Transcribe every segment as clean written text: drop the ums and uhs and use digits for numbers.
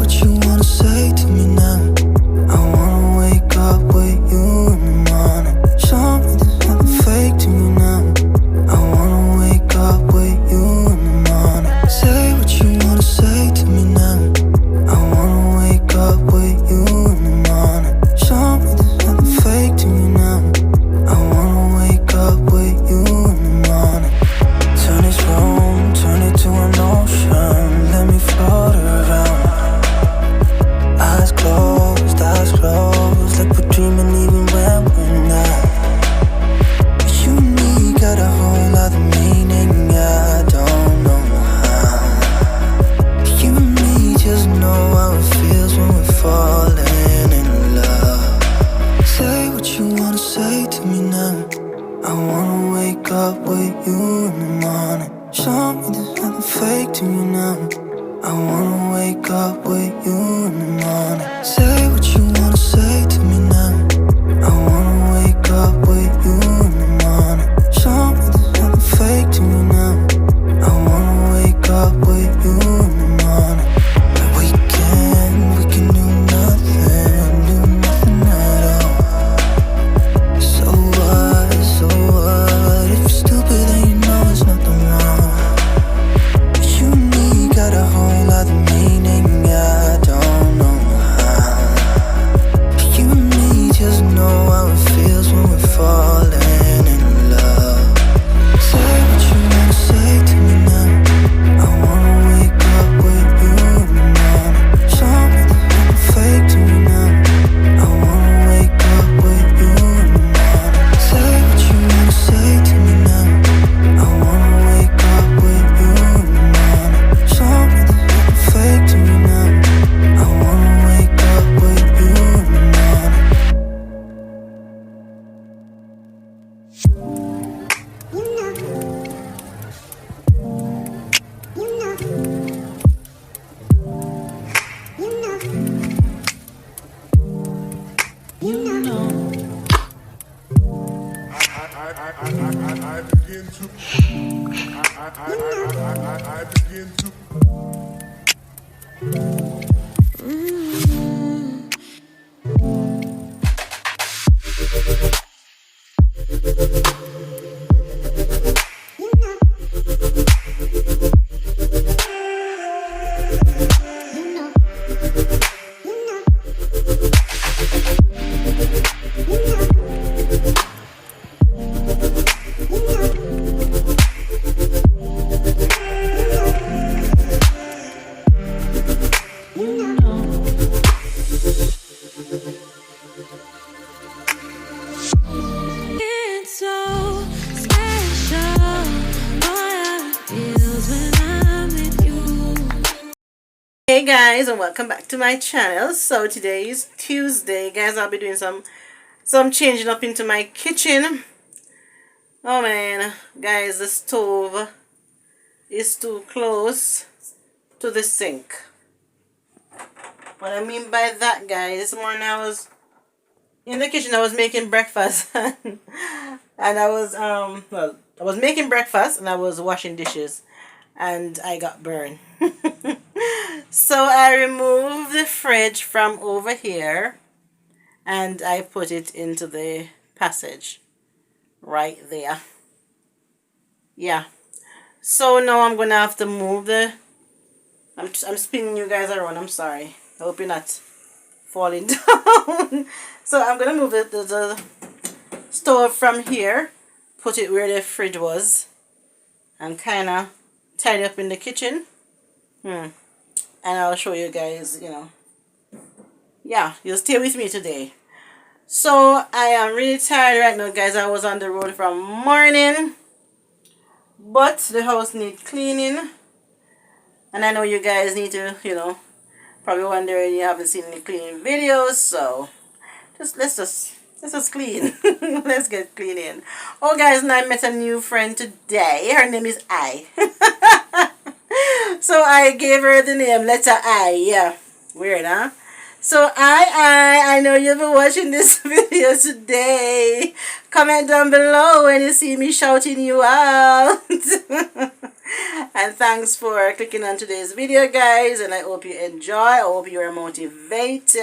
what you wanna say to me now. I wanna wake up with you in the morning. Show me there's nothing fake to me now. I wanna wake up with you in the morning. Say what you wanna say to me now. I wanna wake up with you in the morning. Show me there's nothing fake to me now. I wanna wake up with you in the morning. Turn this room, turn it to an ocean. Let me float around. Eyes closed, like we're dreaming even when we're not. You and me got a whole other meaning, I don't know how. You and me just know how it feels when we're falling in love. Say what you wanna say to me now. I wanna wake up with you in the morning. Show me there's nothing fake to me now. I wanna wake up with you in the morning. Say what you wanna say to me now. I wanna wake up with you in the morning. Show me there's nothing fake to me now. I wanna wake up with you in the morning. We can do nothing at all. So what, if you're stupid then you know it's nothing wrong. You and me got a whole other meaning, I don't know how. You and me just know how it feels when we're falling in love. Say what you wanna say to me now. I wanna wake up with you in the morning. Show me there's nothing fake to me now. I wanna wake up with you in the morning. Say what you wanna say to me now. I wanna wake up with you in the morning. Show me there's nothing fake to me now. I wanna wake up with you in the morning. I begin to Hey guys, and welcome back to my channel. So today is Tuesday, guys. I'll be doing some changing up into my kitchen. Oh man, guys, the stove is too close to the sink. What I mean by that, guys, this morning I was in the kitchen. I was making breakfast and I was making breakfast and I was washing dishes and I got burned. So I removed the fridge from over here and I put it into the passage right there. Yeah. So now I'm gonna have to move the. I'm spinning you guys around. I'm sorry. I hope you're not falling down. So I'm gonna move the stove from here, put it where the fridge was, and kind of tidy up in the kitchen. And I'll show you guys, yeah, you'll stay with me today. So I am really tired right now, guys. I was on the road from morning, but the house needs cleaning, and I know you guys need to, probably wondering you haven't seen any cleaning videos. So let's just clean. Let's get cleaning. Oh, guys, and I met a new friend today. Her name is I. So I gave her the name letter I. Yeah, weird, huh? So I know you'll be watching this video today. Comment down below when you see me shouting you out. And thanks for clicking on today's video, guys, and I hope you enjoy. I hope you are motivated.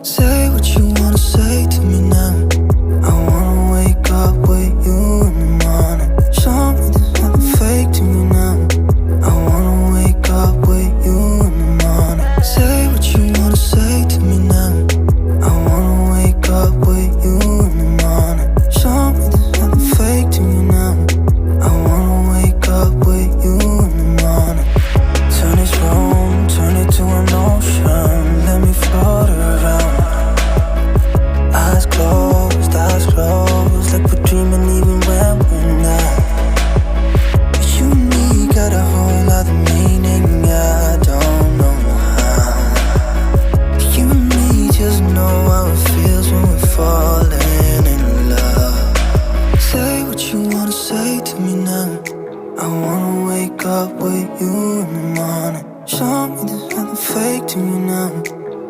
Say what you wanna say to me now. I wanna wake up with you in the morning. Show me there's nothing fake to me now. I wanna wake up with you in the morning. Say what you wanna say to me now. I wanna wake up with you in the morning. Show me there's nothing fake to me now. I wanna wake up with you in the morning. Turn this room, turn it to an ocean. Let me float around. Eyes closed, like we're dreaming even when we're not. You and me got a whole other meaning, I don't know how. You and me just know how it feels when we're falling in love. Say what you wanna say to me now. I wanna wake up with you in the morning. Show me there's nothing fake to me now.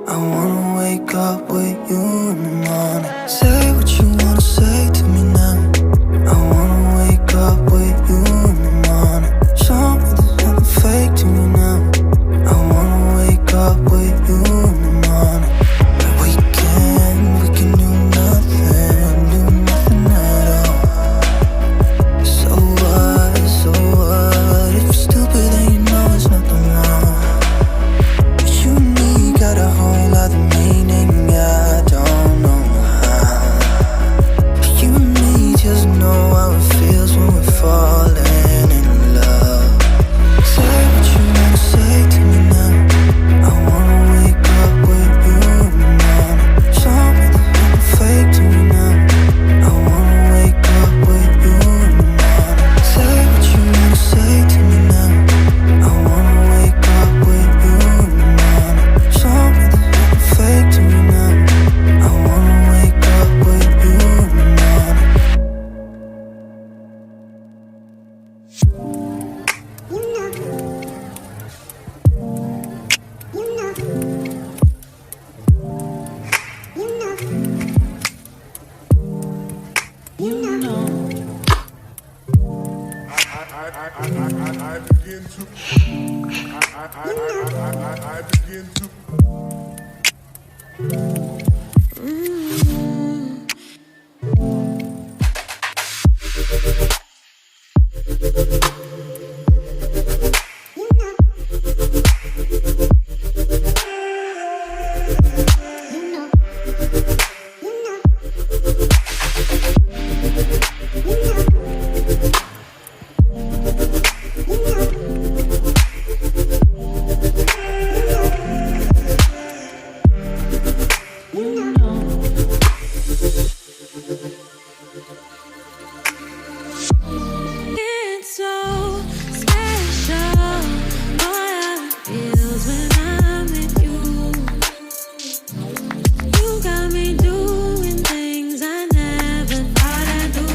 I wanna wake up with you in the morning. Say what you wanna say to me now. I wanna wake up with you in the morning. Show me there's nothing fake to me now. I wanna wake up with you in the morning. We can do nothing at all. So what, if you're stupid then you know it's nothing wrong. You and me got a whole other meaning, I don't know how. You and me just know how it feels. I begin to. I begin to. It's so special. What feels when I'm with you. You got me doing things I never thought I'd do.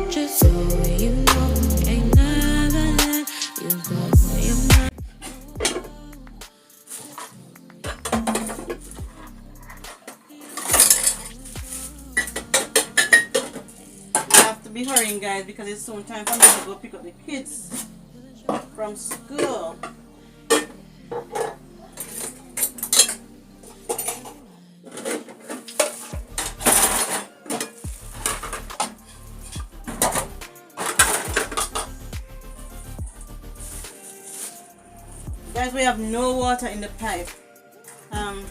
Just so you know, ain't never let you go. You're my I have to be hurrying, guys, because it's soon time for me to go pick up the kids from school. Guys, we have no water in the pipe. Mommy,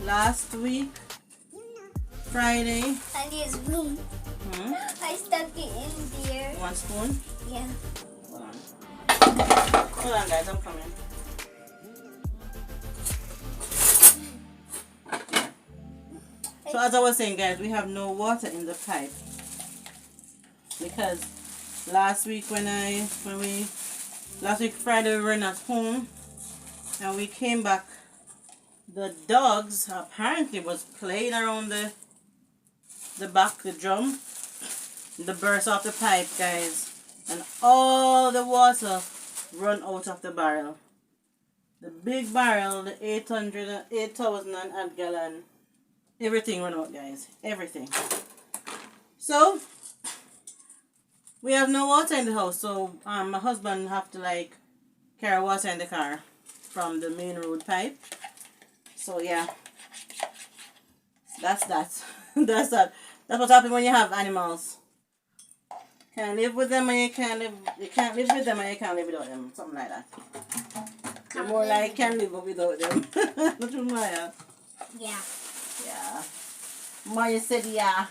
Last week, Friday, I need a spoon. I stuck it in there. 1 spoon. Yeah. Hold on. Hold on, guys, I'm coming. So as I was saying, guys, we have no water in the pipe because last week last week Friday we were not home and we came back. The dogs apparently was playing around the drum, the burst off the pipe, guys, and all the water run out of the barrel. The big barrel, the 8,000 and odd gallon, everything run out, guys, everything. So we have no water in the house, so my husband have to like carry water in the car from the main road pipe. So yeah, that's that. That's that. That's what happens when you have animals. Can't live with them and you can't live with them and you can't live without them. Something like that. The more like can live without them. Not true, Maya. Yeah. Yeah. Maya said yeah.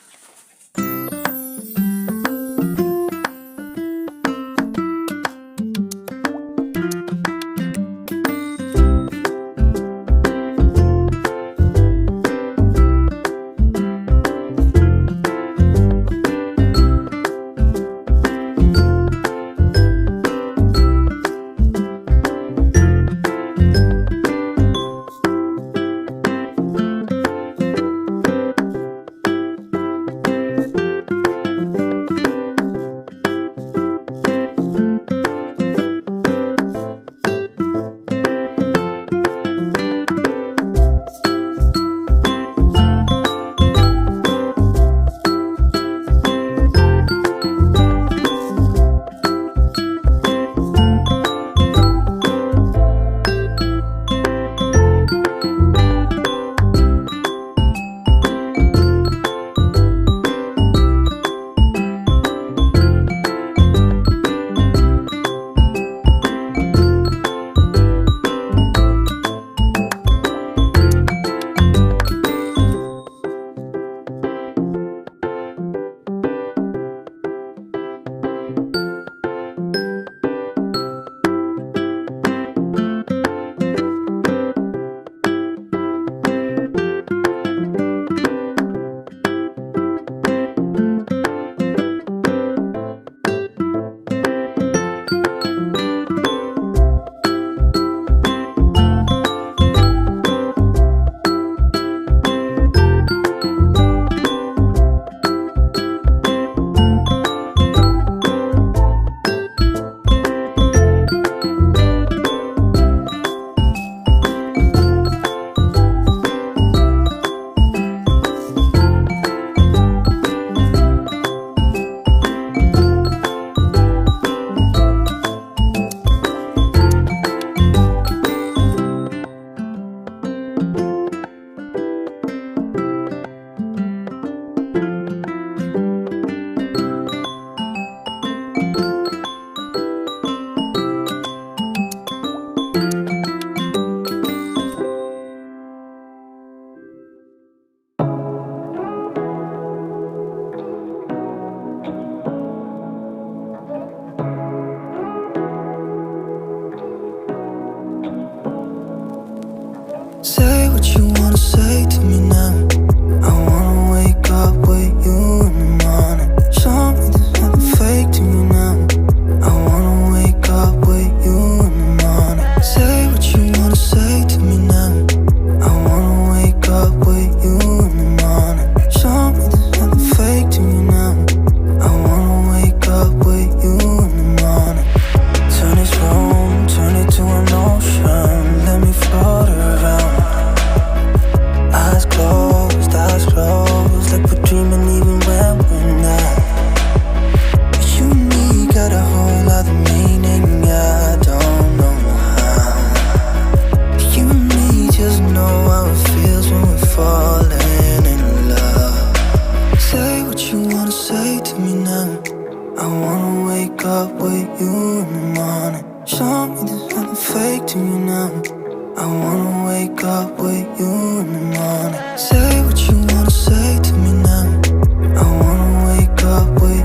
there's nothing fake to me now. I wanna wake up with you in the morning. Say what you wanna say to me now. I wanna wake up with